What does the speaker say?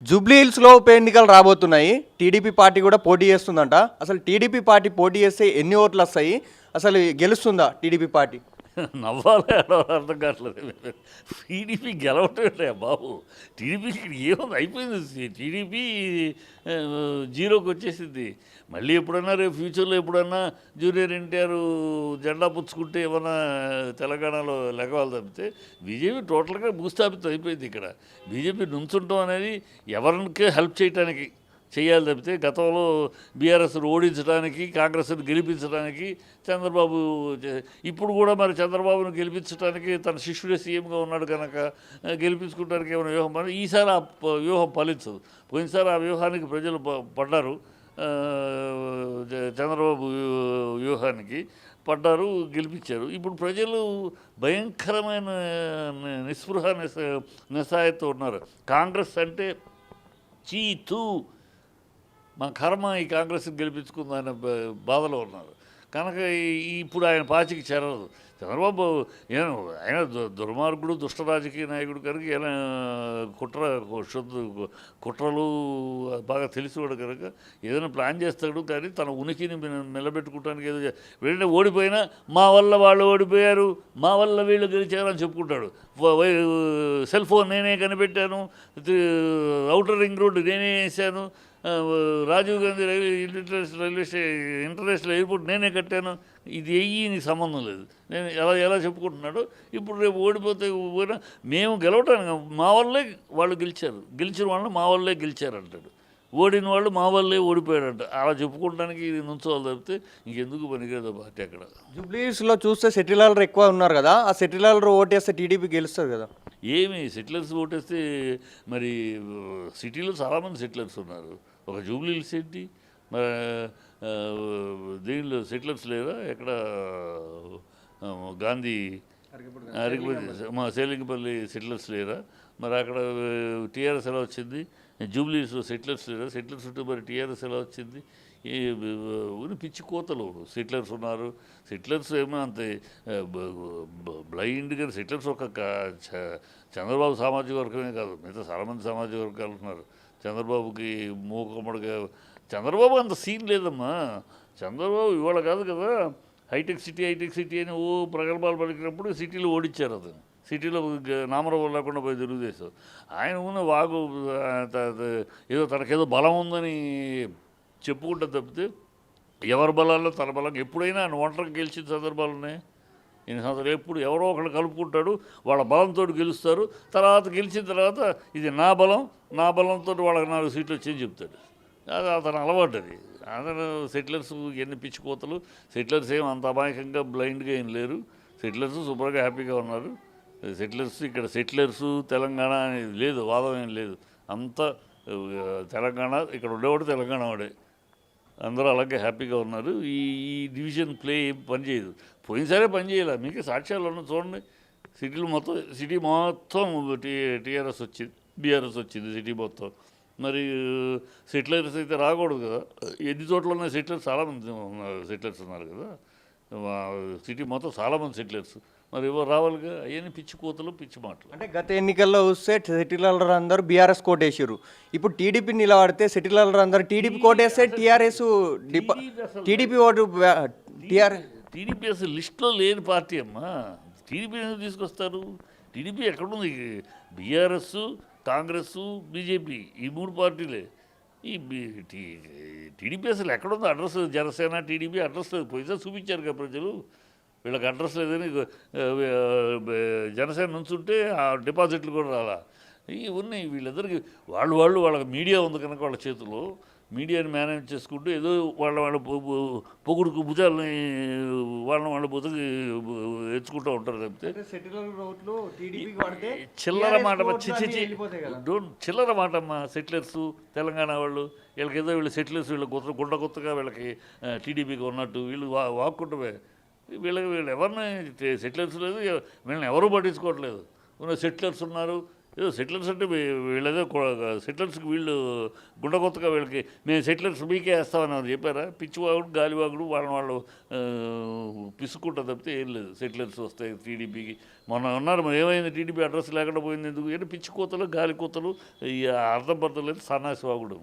Jubilee హిల్స్లో ఉప ఎన్నికలు రాబోతున్నాయి. టీడీపీ పార్టీ కూడా పోటీ చేస్తుందంట. అసలు టీడీపీ పార్టీ పోటీ చేస్తే ఎన్ని ఓట్లు వస్తాయి? అసలు గెలుస్తుందా టీడీపీ పార్టీ? నవ్వాలి అర్థం కావట్లేదు. టీడీపీ గెలవటమే బాబు. టీడీపీకి ఏముంది, అయిపోయింది. టీడీపీ జీరోకి వచ్చేసింది. మళ్ళీ ఎప్పుడన్నా రేపు ఫ్యూచర్లో ఎప్పుడన్నా జూనియర్ ఎన్టీఆర్ జెండా పుచ్చుకుంటే ఏమన్నా తెలంగాణలో లెగవాలి తప్పితే బీజేపీ టోటల్గా భూస్థాపితం అయిపోయింది. ఇక్కడ బీజేపీ నుంచుంటాం అనేది ఎవరికే హెల్ప్ చేయడానికి చేయాలి తప్పితే గతంలో బీఆర్ఎస్ను ఓడించడానికి, కాంగ్రెస్ను గెలిపించడానికి చంద్రబాబు ఇప్పుడు కూడా మరి చంద్రబాబును గెలిపించడానికి తన శిష్యుడే సీఎంగా ఉన్నాడు కనుక గెలిపించుకోవడానికి ఏమైనా వ్యూహం పని ఈసారి ఆ వ్యూహం ఫలించదు. పోయినసారి ఆ వ్యూహానికి ప్రజలు పడ్డారు. చంద్రబాబు వ్యూహానికి పడ్డారు, గెలిపించారు. ఇప్పుడు ప్రజలు భయంకరమైన నిస్పృహ నిస్సహాయతో ఉన్నారు. కాంగ్రెస్ అంటే చీతూ మన కర్మ ఈ కాంగ్రెస్ని గెలిపించుకుందనే బాధలో ఉన్నారు కనుక ఇప్పుడు ఆయన పాచికి చేరదు. చంద్రబాబు ఆయన దుర్మార్గుడు, దుష్ట రాజకీయ నాయకుడు కనుక ఆయన కుట్రలు బాగా తెలిసివాడు కనుక ఏదైనా ప్లాన్ చేస్తాడు. కానీ తన ఉనికిని నిలబెట్టుకోవడానికి ఏదో వెళ్ళిన ఓడిపోయినా మా వల్ల వాళ్ళు ఓడిపోయారు, మా వల్ల వీళ్ళు గెలిచారు అని చెప్పుకుంటాడు. సెల్ ఫోన్ నేనే కనిపెట్టాను, ఔటర్ రింగ్ రోడ్డు నేనే వేసాను, రాజీవ్ గాంధీ ఇంటర్నేషనల్ ఎయిర్పోర్ట్ నేనే కట్టాను, ఇది నీకు సంబంధం లేదు, నేను ఎలా చెప్పుకుంటున్నాడు. ఇప్పుడు రేపు ఓడిపోతే పోయినా మేము గెలవటానికి మా వల్లే వాళ్ళు గెలిచిన వాళ్ళు మా వల్లే గెలిచారు అంటాడు. ఓడిన వాళ్ళు మా వల్లే ఓడిపోయాడంట. అలా చెప్పుకోవడానికి ఇది నుంచోవాలి తప్పితే ఇంకెందుకు పనికిరాదు పార్టీ. అక్కడ జూబ్లీహిల్స్లో చూస్తే సెటిలర్లు ఎక్కువ ఉన్నారు కదా, ఆ సెటిలర్లు ఓటేస్తే టీడీపీ గెలుస్తుంది కదా. ఏమి సెటిలర్స్ ఓటేస్తే మరి సిటీలో చాలామంది సెటిలర్స్ ఉన్నారు. ఒక జూబ్లీహిల్స్ ఏంటి మరి దీనిలో సెటిలర్స్ లేరా? ఎక్కడ గాంధీ మా సేలింగపల్లి సెటిలర్స్ లేరా? మరి అక్కడ టీఆర్ఎస్ ఎలా వచ్చింది? జూబ్లీహిల్స్లో సెటిలర్స్ లేరా? సెటిలర్స్ ఉంటే మరి టీఆర్ఎస్ ఎలా వచ్చింది? పిచ్చి కోతలు సెటిలర్స్ ఉన్నారు. సెటిలర్స్ ఏమో అంత బ్లైండ్గా సెటిలర్స్ ఒక చంద్రబాబు సామాజిక వర్గమే కాదు, మిగతా చాలామంది సామాజిక వర్గాలు ఉన్నారు. చంద్రబాబుకి మూకమ్మడిగా చంద్రబాబు అంత సీన్ లేదమ్మా. చంద్రబాబు ఇవాళ కాదు కదా, హైటెక్ సిటీ అని ప్రగల్భాలు పలికినప్పుడు సిటీలో ఓడించారు. అతను సిటీలో నామరూపం లేకుండా పోయి తెలుగుదేశం. ఆయన ఉన్న వాగు ఏదో తనకేదో బలం ఉందని చెప్పుకుంటా తప్పితే ఎవరి బలాల్లో తన బలం ఎప్పుడైనా ఆయన ఒంటరికి గెలిచిన సందర్భాలు ఉన్నాయి. ఎన్ని సంవత్సరాలు ఎప్పుడు ఎవరో ఒకళ్ళు కలుపుకుంటాడు, వాళ్ళ బలంతో గెలుస్తారు. తర్వాత గెలిచిన తర్వాత ఇది నా బలంతో వాళ్ళకి 4 సీట్లు వచ్చేది చెప్తాడు. అది అతను అలవాటు. అది అతను సెటిలర్స్ ఎన్ని పిచ్చికోతలు. సెటిలర్స్ ఏం అంత అమాయకంగా బ్లైండ్గా ఏం లేరు. సెటిలర్స్ శుభ్రంగా హ్యాపీగా ఉన్నారు. ఇక్కడ సెటిలర్సు తెలంగాణ అనేది లేదు, వాదం ఏం లేదు. అంతా తెలంగాణ, ఇక్కడ ఉండేవాడు తెలంగాణ వాడే. అందరూ అలాగే హ్యాపీగా ఉన్నారు. ఈ డివిజన్ ప్లే ఏం పనిచేయదు. పోయినసారే పనిచేయాలి. మీకే సాక్ష్యాలు ఉన్న చూడండి. సిటీ మొత్తం టీఆర్ఎస్ వచ్చింది, బీఆర్ఎస్ వచ్చింది సిటీ మొత్తం. మరి సెటిలర్స్ అయితే రాకూడదు కదా. ఎన్ని చోట్ల ఉన్నాయి సెటిలర్స్? చాలామంది సెటిలర్స్ ఉన్నారు కదా. సిటీ మొత్తం చాలామంది సెటిలర్స్. మరి ఎవరు రావాలిగా? అవన్నీ పిచ్చి కోతలు, పిచ్చి మాటలు. అంటే గత ఎన్నికల్లో వస్తే సెటిలర్లు అందరూ బీఆర్ఎస్ కోటేసారు. ఇప్పుడు టీడీపీ నిలబడితే సెటిలర్లు అందరూ టీడీపీ కోటేస్తే టీఆర్ఎస్ టీడీపీ ఓటు టీడీపీ అసలు లిస్టులో లేని పార్టీ అమ్మా. టీడీపీ ఎందుకు తీసుకొస్తారు? టీడీపీ ఎక్కడుంది? బీఆర్ఎస్, కాంగ్రెస్, బీజేపీ ఈ 3 పార్టీలే. ఈ టీడీపీ అసలు ఎక్కడుంది? అడ్రస్ జనసేన టీడీపీ అడ్రస్ లేదు. పోయినా చూపించారు కదా ప్రజలు, వీళ్ళకి అడ్రస్ లేదని. జనసేన నుంచుంటే ఆ డిపాజిట్లు కూడా రాలా. ఇవి ఉన్నాయి వీళ్ళిద్దరికి. వాళ్ళకి మీడియా ఉంది కనుక వాళ్ళ చేతిలో మీడియాని మేనేజ్ చేసుకుంటూ ఏదో వాళ్ళ పొగుడుకు భుజాలని వాళ్ళ బుద్ధకి ఎచ్చుకుంటూ ఉంటారు తప్పితే చిల్లర మాట చిల్లర మాట అమ్మా. సెటిలర్స్ తెలంగాణ వాళ్ళు వీళ్ళకి ఏదో వీళ్ళు సెటిలర్స్ వీళ్ళు కొత్తగా వీళ్ళకి టీడీపీకి ఉన్నట్టు వీళ్ళు వాక్కుంటమే. వీళ్ళు ఎవరిని సెటిలర్స్ లేదు, వీళ్ళని ఎవరూ పట్టించుకోవట్లేదు. సెటిలర్స్ ఉన్నారు, ఏదో సెటిలర్స్ అంటే వీళ్ళేదో సెటిలర్స్కి వీళ్ళు గుండెకొత్తగా వీళ్ళకి మేము సెటిలర్స్ మీకే వేస్తామని చెప్పారా? పిచ్చివాగుడు గాలివాగుడు వాళ్ళని వాళ్ళు పిసుక్కుంటా తప్పితే ఏం లేదు. సెటిలర్స్ వస్తాయి టీడీపీకి. మొన్న ఉన్నారు మరి, ఏమైంది టీడీపీ అడ్రస్ లేకుండా పోయింది ఎందుకు? అంటే పిచ్చి కూతలు గాలి కూతలు, ఈ అర్థం పర్థం లేదు, సన్నాసి వాగుడు.